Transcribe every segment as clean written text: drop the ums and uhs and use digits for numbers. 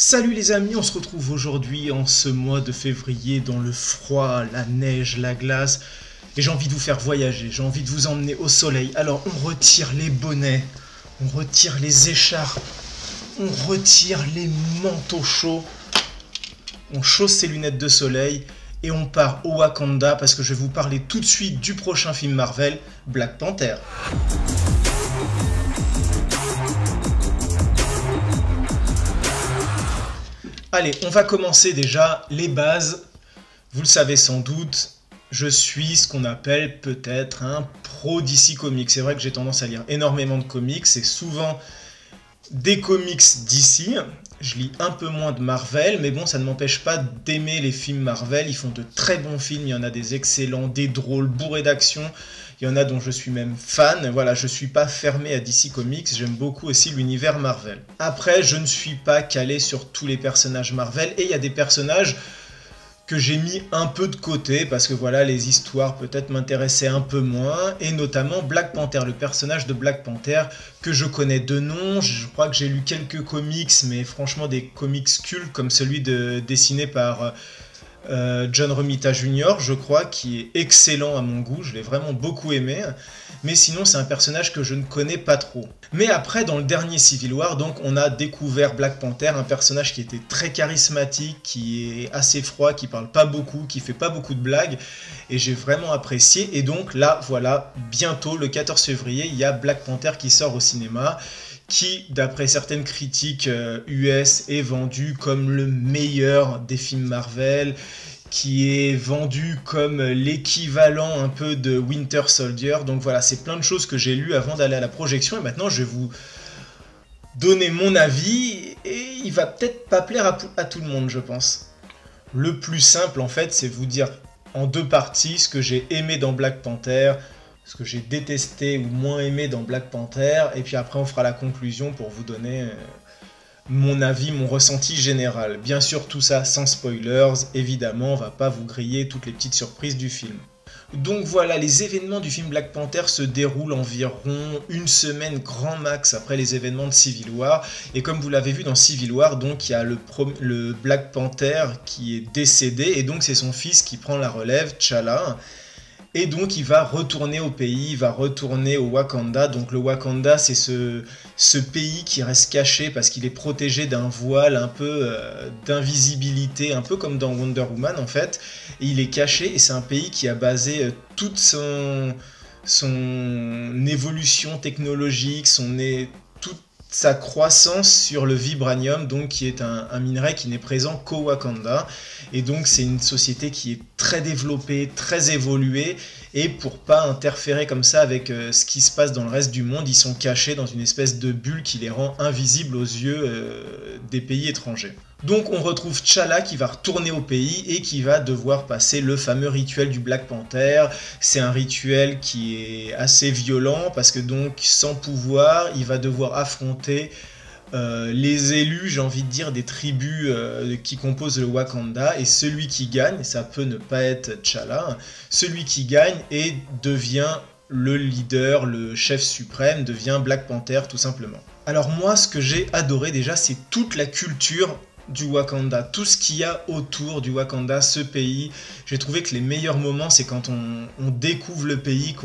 Salut les amis, on se retrouve aujourd'hui en ce mois de février dans le froid, la neige, la glace. Et j'ai envie de vous faire voyager, j'ai envie de vous emmener au soleil. Alors on retire les bonnets, on retire les écharpes, on retire les manteaux chauds, on chausse ses lunettes de soleil et on part au Wakanda parce que je vais vous parler tout de suite du prochain film Marvel, Black Panther. Allez, on va commencer déjà les bases. Vous le savez sans doute, je suis ce qu'on appelle peut-être un pro DC Comics. C'est vrai que j'ai tendance à lire énormément de comics, et souvent des comics DC. Je lis un peu moins de Marvel, mais bon, ça ne m'empêche pas d'aimer les films Marvel. Ils font de très bons films, il y en a des excellents, des drôles, bourrés d'action. Il y en a dont je suis même fan. Voilà, je ne suis pas fermé à DC Comics, j'aime beaucoup aussi l'univers Marvel. Après, je ne suis pas calé sur tous les personnages Marvel, et il y a des personnages que j'ai mis un peu de côté, parce que voilà, les histoires peut-être m'intéressaient un peu moins, et notamment Black Panther, le personnage de Black Panther, que je connais de nom. Je crois que j'ai lu quelques comics, mais franchement des comics cultes, comme celui dessiné par John Romita Jr., je crois, qui est excellent à mon goût, je l'ai vraiment beaucoup aimé, mais sinon c'est un personnage que je ne connais pas trop. Mais après, dans le dernier Civil War, donc, on a découvert Black Panther, un personnage qui était très charismatique, qui est assez froid, qui parle pas beaucoup, qui fait pas beaucoup de blagues, et j'ai vraiment apprécié. Et donc là, voilà, bientôt, le 14 février, il y a Black Panther qui sort au cinéma, qui, d'après certaines critiques US, est vendu comme le meilleur des films Marvel, qui est vendu comme l'équivalent un peu de Winter Soldier. Donc voilà, c'est plein de choses que j'ai lues avant d'aller à la projection, et maintenant je vais vous donner mon avis, et il va peut-être pas plaire à tout le monde, je pense. Le plus simple, en fait, c'est vous dire en deux parties ce que j'ai aimé dans Black Panther, ce que j'ai détesté ou moins aimé dans Black Panther, et puis après on fera la conclusion pour vous donner mon avis, mon ressenti général. Bien sûr, tout ça sans spoilers, évidemment, on va pas vous griller toutes les petites surprises du film. Donc voilà, les événements du film Black Panther se déroulent environ une semaine grand max après les événements de Civil War, et comme vous l'avez vu dans Civil War, donc il y a le Black Panther qui est décédé, et donc c'est son fils qui prend la relève, T'Challa. Et donc il va retourner au pays, il va retourner au Wakanda. Donc le Wakanda, c'est ce pays qui reste caché parce qu'il est protégé d'un voile un peu d'invisibilité, un peu comme dans Wonder Woman en fait. Et il est caché, et c'est un pays qui a basé toute son évolution technologique, toute sa croissance sur le vibranium, donc qui est un minerai qui n'est présent qu'au Wakanda. Et donc c'est une société qui est très développée, très évoluée, et pour pas interférer comme ça avec ce qui se passe dans le reste du monde, ils sont cachés dans une espèce de bulle qui les rend invisibles aux yeux des pays étrangers. Donc on retrouve T'Challa qui va retourner au pays et qui va devoir passer le fameux rituel du Black Panther. C'est un rituel qui est assez violent parce que donc sans pouvoir, il va devoir affronter les élus, j'ai envie de dire, des tribus qui composent le Wakanda, et celui qui gagne, ça peut ne pas être T'Challa, celui qui gagne et devient le leader, le chef suprême, devient Black Panther tout simplement. Alors moi, ce que j'ai adoré déjà, c'est toute la culture du Wakanda, tout ce qu'il y a autour du Wakanda, ce pays. J'ai trouvé que les meilleurs moments, c'est quand on découvre le pays,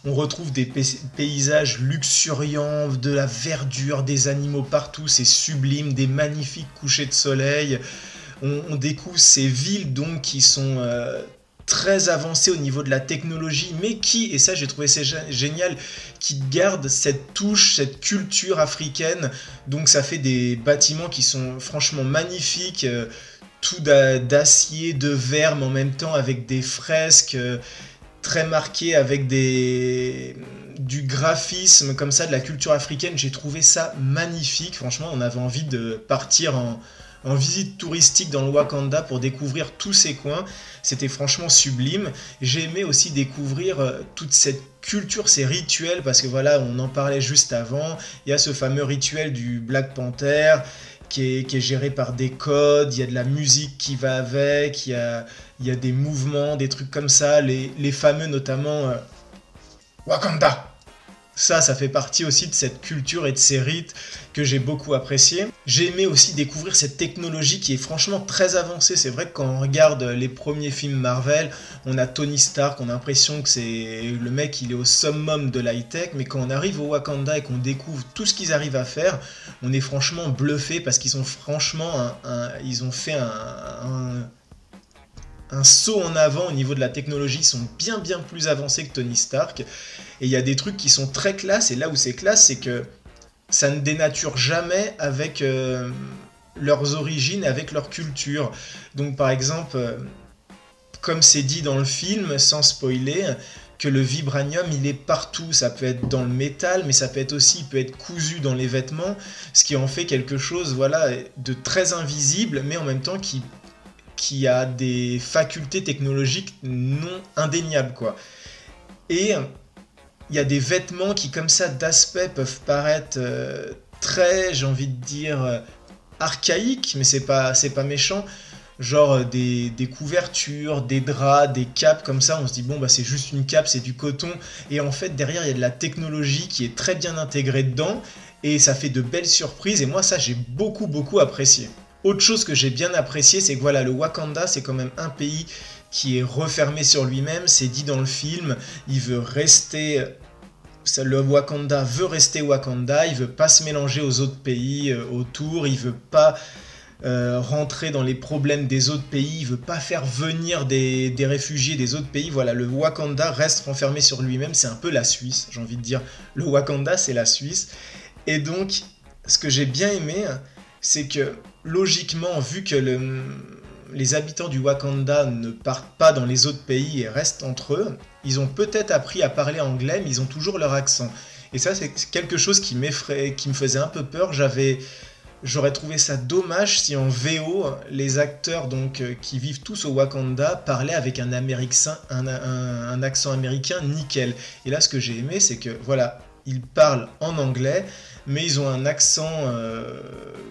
on retrouve des paysages luxuriants, de la verdure, des animaux partout, c'est sublime, des magnifiques couchers de soleil. On découvre ces villes donc qui sont très avancées au niveau de la technologie, mais qui, et ça j'ai trouvé c'est génial, qui gardent cette touche, cette culture africaine. Donc ça fait des bâtiments qui sont franchement magnifiques, tout d'acier, de verre, mais en même temps avec des fresques très marqué, avec du graphisme comme ça, de la culture africaine. J'ai trouvé ça magnifique, franchement on avait envie de partir en visite touristique dans le Wakanda pour découvrir tous ces coins, c'était franchement sublime. J'ai aimé aussi découvrir toute cette culture, ces rituels, parce que voilà, on en parlait juste avant, il y a ce fameux rituel du Black Panther, qui est géré par des codes, il y a de la musique qui va avec, il y a des mouvements, des trucs comme ça, les fameux notamment Wakanda, Ça fait partie aussi de cette culture et de ces rites que j'ai beaucoup apprécié. J'ai aimé aussi découvrir cette technologie qui est franchement très avancée. C'est vrai que quand on regarde les premiers films Marvel, on a Tony Stark, on a l'impression que c'est le mec, il est au summum de l'high-tech, mais quand on arrive au Wakanda et qu'on découvre tout ce qu'ils arrivent à faire, on est franchement bluffé parce qu'ils ont franchement ils ont fait un saut en avant au niveau de la technologie, ils sont bien plus avancés que Tony Stark, et il y a des trucs qui sont très classe, et là où c'est classe, c'est que ça ne dénature jamais avec leurs origines, avec leur culture. Donc par exemple, comme c'est dit dans le film, sans spoiler, que le vibranium il est partout, ça peut être dans le métal, mais ça peut être aussi, il peut être cousu dans les vêtements, ce qui en fait quelque chose voilà, de très invisible, mais en même temps qui a des facultés technologiques non indéniables, quoi. Et il y a des vêtements qui, comme ça, d'aspect, peuvent paraître très, j'ai envie de dire, archaïques, mais c'est pas méchant. Genre des couvertures, des draps, des capes, comme ça, on se dit, bon, bah c'est juste une cape, c'est du coton. Et en fait, derrière, il y a de la technologie qui est très bien intégrée dedans, et ça fait de belles surprises, et moi, ça, j'ai beaucoup apprécié. Autre chose que j'ai bien apprécié, c'est que voilà, le Wakanda, c'est quand même un pays qui est refermé sur lui-même, c'est dit dans le film, il veut rester, le Wakanda veut rester Wakanda, il veut pas se mélanger aux autres pays autour, il veut pas rentrer dans les problèmes des autres pays, il veut pas faire venir des réfugiés des autres pays, voilà, le Wakanda reste renfermé sur lui-même, c'est un peu la Suisse, j'ai envie de dire, le Wakanda c'est la Suisse, et donc, ce que j'ai bien aimé, c'est que logiquement, vu que les habitants du Wakanda ne partent pas dans les autres pays et restent entre eux, ils ont peut-être appris à parler anglais, mais ils ont toujours leur accent. Et ça, c'est quelque chose qui m'effraie, qui me faisait un peu peur. J'aurais trouvé ça dommage si en VO, les acteurs donc, qui vivent tous au Wakanda parlaient avec un accent américain nickel. Et là, ce que j'ai aimé, c'est que voilà, ils parlent en anglais, mais ils ont un accent,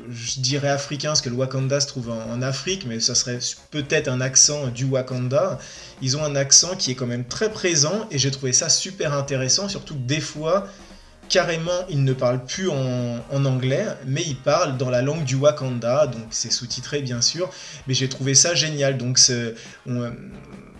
je dirais africain, parce que le Wakanda se trouve en Afrique, mais ça serait peut-être un accent du Wakanda. Ils ont un accent qui est quand même très présent, et j'ai trouvé ça super intéressant, surtout que des fois, carrément, ils ne parlent plus en anglais, mais ils parlent dans la langue du Wakanda, donc c'est sous-titré bien sûr, mais j'ai trouvé ça génial, donc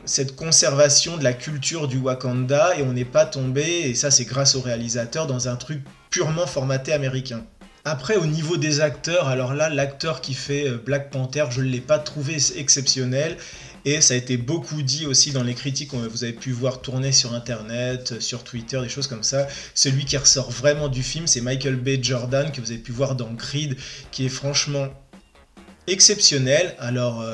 cette conservation de la culture du Wakanda, et on n'est pas tombé, et ça c'est grâce au réalisateur, dans un truc purement formaté américain. Après, au niveau des acteurs, alors là, l'acteur qui fait Black Panther, je ne l'ai pas trouvé exceptionnel, et ça a été beaucoup dit aussi dans les critiques que vous avez pu voir tourner sur internet, sur Twitter, des choses comme ça. Celui qui ressort vraiment du film, c'est Michael B. Jordan, que vous avez pu voir dans Creed, qui est franchement exceptionnel. Alors,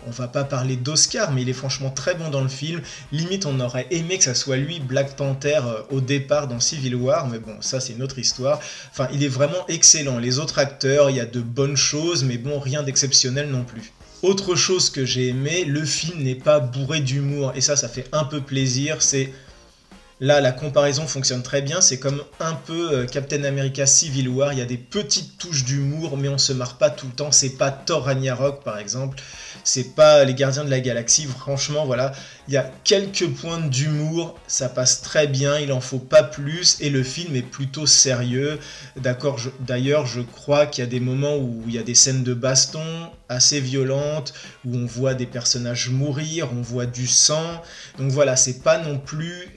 on va pas parler d'Oscar, mais il est franchement très bon dans le film. Limite, on aurait aimé que ça soit lui, Black Panther, au départ dans Civil War, mais bon, ça c'est une autre histoire. Enfin, il est vraiment excellent. Les autres acteurs, il y a de bonnes choses, mais bon, rien d'exceptionnel non plus. Autre chose que j'ai aimé, le film n'est pas bourré d'humour, et ça fait un peu plaisir. C'est là, la comparaison fonctionne très bien, c'est comme un peu Captain America Civil War, il y a des petites touches d'humour, mais on se marre pas tout le temps, c'est pas Thor Ragnarok par exemple, c'est pas les Gardiens de la Galaxie, franchement voilà, il y a quelques points d'humour, ça passe très bien, il en faut pas plus, et le film est plutôt sérieux, d'accord, d'ailleurs je crois qu'il y a des moments où il y a des scènes de baston assez violentes, où on voit des personnages mourir, on voit du sang, donc voilà, c'est pas non plus...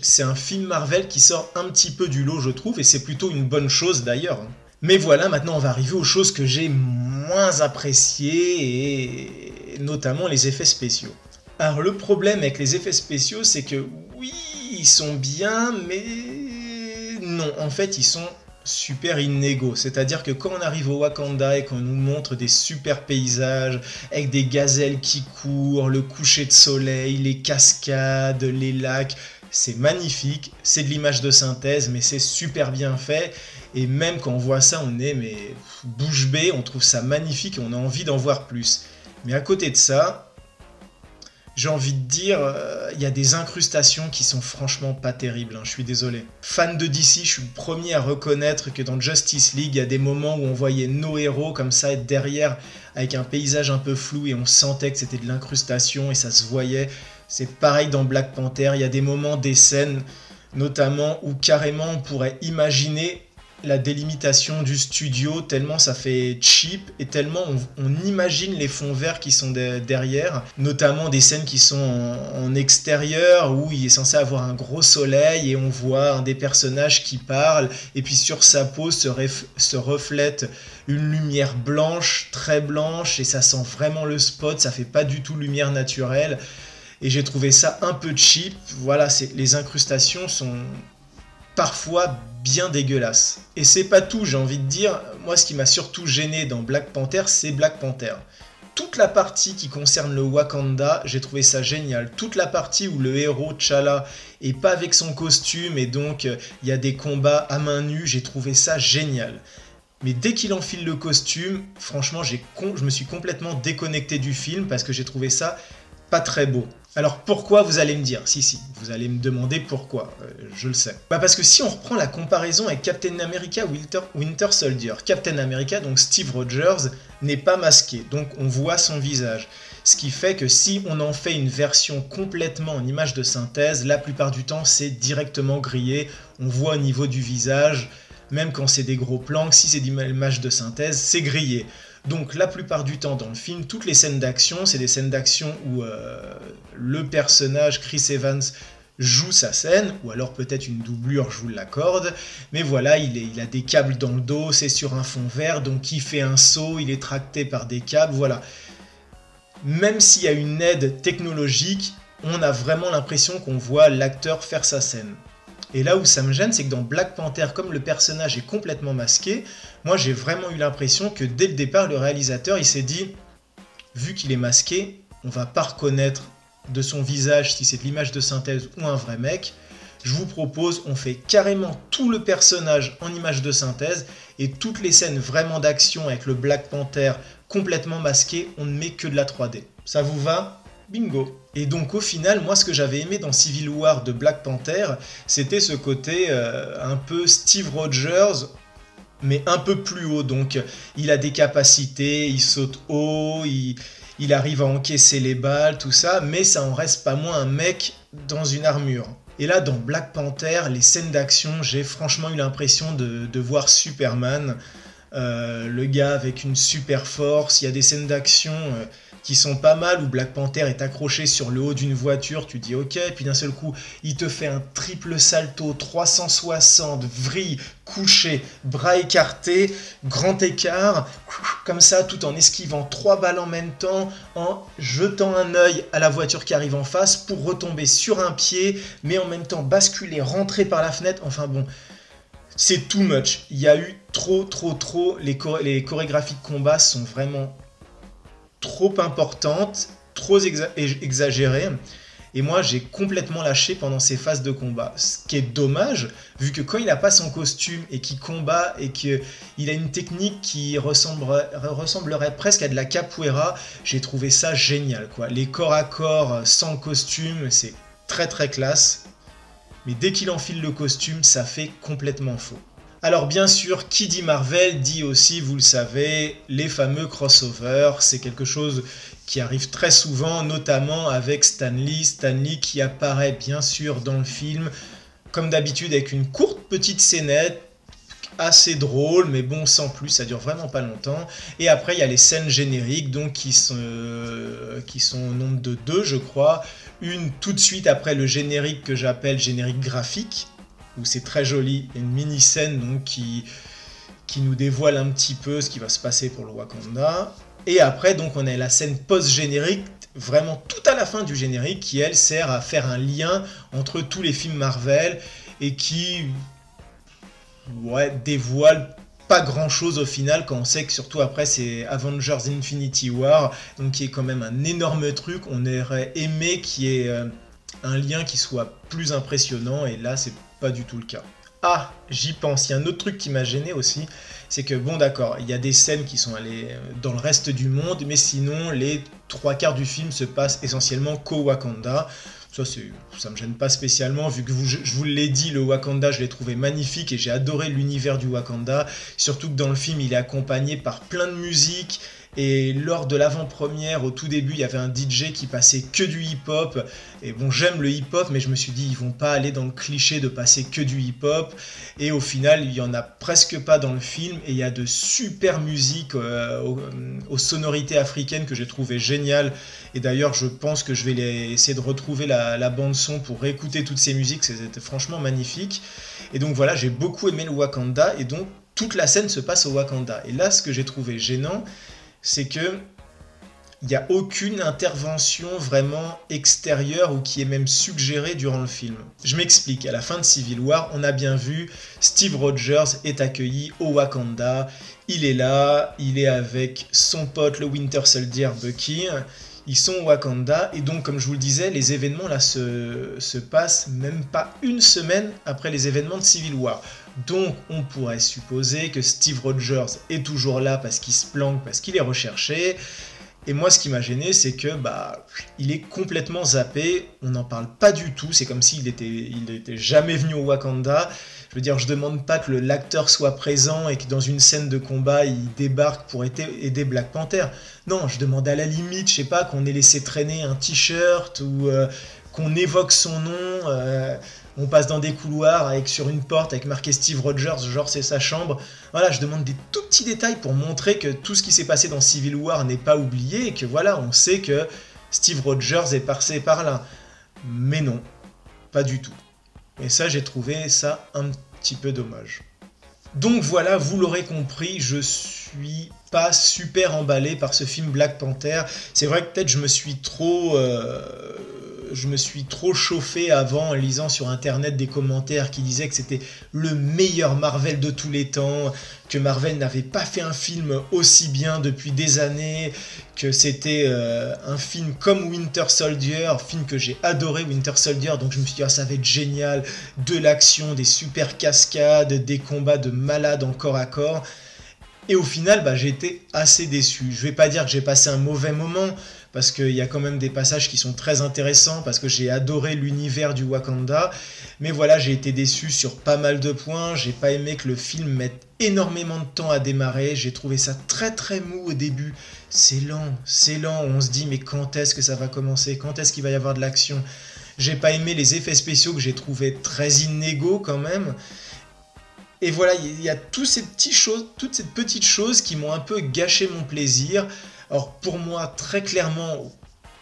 C'est un film Marvel qui sort un petit peu du lot, je trouve, et c'est plutôt une bonne chose d'ailleurs. Mais voilà, maintenant on va arriver aux choses que j'ai moins appréciées, et notamment les effets spéciaux. Alors le problème avec les effets spéciaux, c'est que oui, ils sont bien, mais non, en fait ils sont super inégaux. C'est-à-dire que quand on arrive au Wakanda et qu'on nous montre des super paysages avec des gazelles qui courent, le coucher de soleil, les cascades, les lacs, c'est magnifique, c'est de l'image de synthèse, mais c'est super bien fait. Et même quand on voit ça, on est mais bouche bée, on trouve ça magnifique et on a envie d'en voir plus. Mais à côté de ça, j'ai envie de dire, il y a des incrustations qui sont franchement pas terribles, hein, je suis désolé. Fan de DC, je suis le premier à reconnaître que dans Justice League, il y a des moments où on voyait nos héros comme ça être derrière avec un paysage un peu flou et on sentait que c'était de l'incrustation et ça se voyait. C'est pareil dans Black Panther, il y a des moments, des scènes notamment où carrément on pourrait imaginer la délimitation du studio, tellement ça fait cheap et tellement on imagine les fonds verts qui sont derrière, notamment des scènes qui sont en extérieur où il est censé avoir un gros soleil et on voit un des personnages qui parle et puis sur sa peau se reflète une lumière blanche, très blanche, et ça sent vraiment le spot, ça fait pas du tout lumière naturelle et j'ai trouvé ça un peu cheap. Voilà, les incrustations sont parfois bien dégueulasse. Et c'est pas tout, j'ai envie de dire. Moi, ce qui m'a surtout gêné dans Black Panther, c'est Black Panther. Toute la partie qui concerne le Wakanda, j'ai trouvé ça génial. Toute la partie où le héros T'Challa est pas avec son costume et donc il y a des combats à main nue, j'ai trouvé ça génial. Mais dès qu'il enfile le costume, franchement, je me suis complètement déconnecté du film parce que j'ai trouvé ça pas très beau. Alors pourquoi, vous allez me dire? Si, vous allez me demander pourquoi, je le sais. Parce que si on reprend la comparaison avec Captain America Winter Soldier, Captain America, donc Steve Rogers, n'est pas masqué, donc on voit son visage. Ce qui fait que si on en fait une version complètement en image de synthèse, la plupart du temps c'est directement grillé, on voit au niveau du visage, même quand c'est des gros plans, si c'est des images de synthèse, c'est grillé. Donc la plupart du temps dans le film, toutes les scènes d'action, c'est des scènes d'action où le personnage Chris Evans joue sa scène, ou alors peut-être une doublure, je vous l'accorde, mais voilà, il a des câbles dans le dos, c'est sur un fond vert, donc il fait un saut, il est tracté par des câbles, voilà. Même s'il y a une aide technologique, on a vraiment l'impression qu'on voit l'acteur faire sa scène. Et là où ça me gêne, c'est que dans Black Panther, comme le personnage est complètement masqué, moi j'ai vraiment eu l'impression que dès le départ, le réalisateur il s'est dit, vu qu'il est masqué, on va pas reconnaître de son visage si c'est de l'image de synthèse ou un vrai mec. Je vous propose, on fait carrément tout le personnage en image de synthèse et toutes les scènes vraiment d'action avec le Black Panther complètement masqué, on ne met que de la 3D. Ça vous va ? Bingo. Et donc au final, moi ce que j'avais aimé dans Civil War de Black Panther, c'était ce côté un peu Steve Rogers, mais un peu plus haut. Donc il a des capacités, il saute haut, il arrive à encaisser les balles, tout ça, mais ça en reste pas moins un mec dans une armure. Et là, dans Black Panther, les scènes d'action, j'ai franchement eu l'impression de voir Superman, le gars avec une super force. Il y a des scènes d'action qui sont pas mal, où Black Panther est accroché sur le haut d'une voiture, tu dis ok, et puis d'un seul coup, il te fait un triple salto, 360, vrille, couché, bras écartés, grand écart, comme ça, tout en esquivant 3 balles en même temps, en jetant un œil à la voiture qui arrive en face, pour retomber sur un pied, mais en même temps basculer, rentrer par la fenêtre, enfin bon... C'est too much. Il y a eu trop. Les chorégraphies de combat sont vraiment trop importantes, trop exagérées. Et moi, j'ai complètement lâché pendant ces phases de combat. Ce qui est dommage, vu que quand il n'a pas son costume et qu'il combat et qu'il a une technique qui ressemblerait presque à de la capoeira, j'ai trouvé ça génial, quoi. Les corps à corps sans costume, c'est très classe. Mais dès qu'il enfile le costume, ça fait complètement faux. Alors bien sûr, qui dit Marvel dit aussi, vous le savez, les fameux crossovers. C'est quelque chose qui arrive très souvent, notamment avec Stan Lee. Stan Lee qui apparaît bien sûr dans le film, comme d'habitude avec une courte petite scénette, assez drôle, mais bon, sans plus, ça dure vraiment pas longtemps. Et après, il y a les scènes génériques, donc qui sont au nombre de 2, je crois. Une tout de suite après le générique que j'appelle générique graphique, où c'est très joli, une mini-scène donc qui nous dévoile un petit peu ce qui va se passer pour le Wakanda. Et après, donc, on a la scène post-générique, vraiment tout à la fin du générique, qui, elle, sert à faire un lien entre tous les films Marvel, et qui dévoile pas grand chose au final, quand on sait que surtout après c'est Avengers Infinity War, donc qui est quand même un énorme truc. On aurait aimé qu'il y ait un lien qui soit plus impressionnant, et là c'est pas du tout le cas. Ah, j'y pense, il y a un autre truc qui m'a gêné aussi, c'est que bon d'accord, il y a des scènes qui sont allées dans le reste du monde, mais sinon les 3/4 du film se passent essentiellement qu'au Wakanda. Ça me gêne pas spécialement, vu que je vous l'ai dit, le Wakanda, je l'ai trouvé magnifique et j'ai adoré l'univers du Wakanda. Surtout que dans le film, il est accompagné par plein de musique Et lors de l'avant-première, au tout début, il y avait un DJ qui passait que du hip-hop. Et bon, j'aime le hip-hop, mais je me suis dit, ils vont pas aller dans le cliché de passer que du hip-hop. Et au final, il y en a presque pas dans le film. Et il y a de super musiques aux sonorités africaines que j'ai trouvé géniales. Et d'ailleurs, je pense que je vais essayer de retrouver la bande-son pour écouter toutes ces musiques. C'était franchement magnifique. Et donc voilà, j'ai beaucoup aimé le Wakanda. Et donc, toute la scène se passe au Wakanda. Et là, ce que j'ai trouvé gênant, c'est que il n'y a aucune intervention vraiment extérieure ou qui est même suggérée durant le film. Je m'explique, à la fin de Civil War, on a bien vu Steve Rogers est accueilli au Wakanda, il est là, il est avec son pote le Winter Soldier Bucky, ils sont au Wakanda, et donc comme je vous le disais, les événements là se passent même pas une semaine après les événements de Civil War. Donc on pourrait supposer que Steve Rogers est toujours là parce qu'il se planque, parce qu'il est recherché. Et moi, ce qui m'a gêné, c'est que il est complètement zappé. On n'en parle pas du tout. C'est comme s'il était jamais venu au Wakanda. Je veux dire, je demande pas que l'acteur soit présent et que dans une scène de combat, il débarque pour aider Black Panther. Non, je demande à la limite, je sais pas, qu'on ait laissé traîner un t-shirt ou qu'on évoque son nom. On passe dans des couloirs sur une porte avec marqué Steve Rogers, genre c'est sa chambre. Voilà, je demande des tout petits détails pour montrer que tout ce qui s'est passé dans Civil War n'est pas oublié et que voilà, on sait que Steve Rogers est passé par là. Mais non, pas du tout. Et ça, j'ai trouvé ça un petit peu dommage. Donc voilà, vous l'aurez compris, je suis pas super emballé par ce film Black Panther. C'est vrai que peut-être je me suis trop chauffé avant en lisant sur internet des commentaires qui disaient que c'était le meilleur Marvel de tous les temps, que Marvel n'avait pas fait un film aussi bien depuis des années, que c'était un film comme Winter Soldier, film que j'ai adoré, Winter Soldier, donc je me suis dit ça va être génial, de l'action, des super cascades, des combats de malades en corps à corps. Et au final, j'ai été assez déçu. Je vais pas dire que j'ai passé un mauvais moment, parce qu'il y a quand même des passages qui sont très intéressants, parce que j'ai adoré l'univers du Wakanda, mais voilà, j'ai été déçu sur pas mal de points, j'ai pas aimé que le film mette énormément de temps à démarrer, j'ai trouvé ça très très mou au début, c'est lent, on se dit mais quand est-ce que ça va commencer, quand est-ce qu'il va y avoir de l'action, j'ai pas aimé les effets spéciaux que j'ai trouvé très inégaux quand même. Et voilà, il y a toutes ces petites choses qui m'ont un peu gâché mon plaisir. Alors pour moi, très clairement,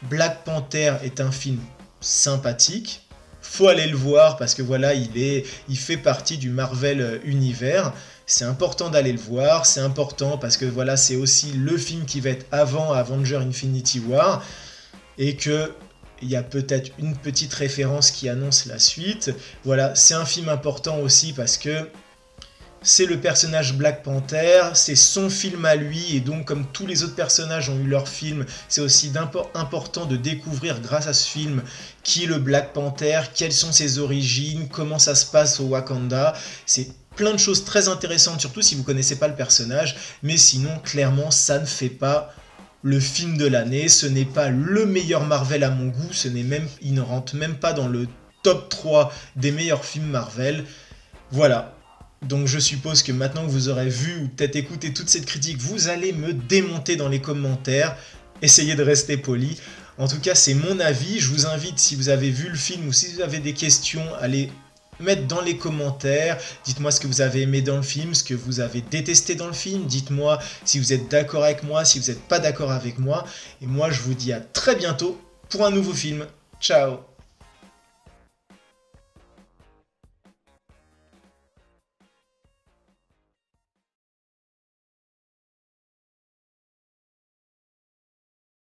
Black Panther est un film sympathique. Faut aller le voir parce que voilà, il fait partie du Marvel univers. C'est important d'aller le voir, c'est important parce que voilà, c'est aussi le film qui va être avant Avengers Infinity War et que il y a peut-être une petite référence qui annonce la suite. Voilà, c'est un film important aussi parce que c'est le personnage Black Panther, c'est son film à lui, et donc comme tous les autres personnages ont eu leur film, c'est aussi important de découvrir grâce à ce film qui est le Black Panther, quelles sont ses origines, comment ça se passe au Wakanda. C'est plein de choses très intéressantes, surtout si vous ne connaissez pas le personnage, mais sinon, clairement, ça ne fait pas le film de l'année, ce n'est pas le meilleur Marvel à mon goût, il ne rentre même pas dans le top 3 des meilleurs films Marvel. Voilà. Donc je suppose que maintenant que vous aurez vu ou peut-être écouté toute cette critique, vous allez me démonter dans les commentaires. Essayez de rester poli. En tout cas, c'est mon avis. Je vous invite, si vous avez vu le film ou si vous avez des questions, à les mettre dans les commentaires. Dites-moi ce que vous avez aimé dans le film, ce que vous avez détesté dans le film. Dites-moi si vous êtes d'accord avec moi, si vous n'êtes pas d'accord avec moi. Et moi, je vous dis à très bientôt pour un nouveau film. Ciao!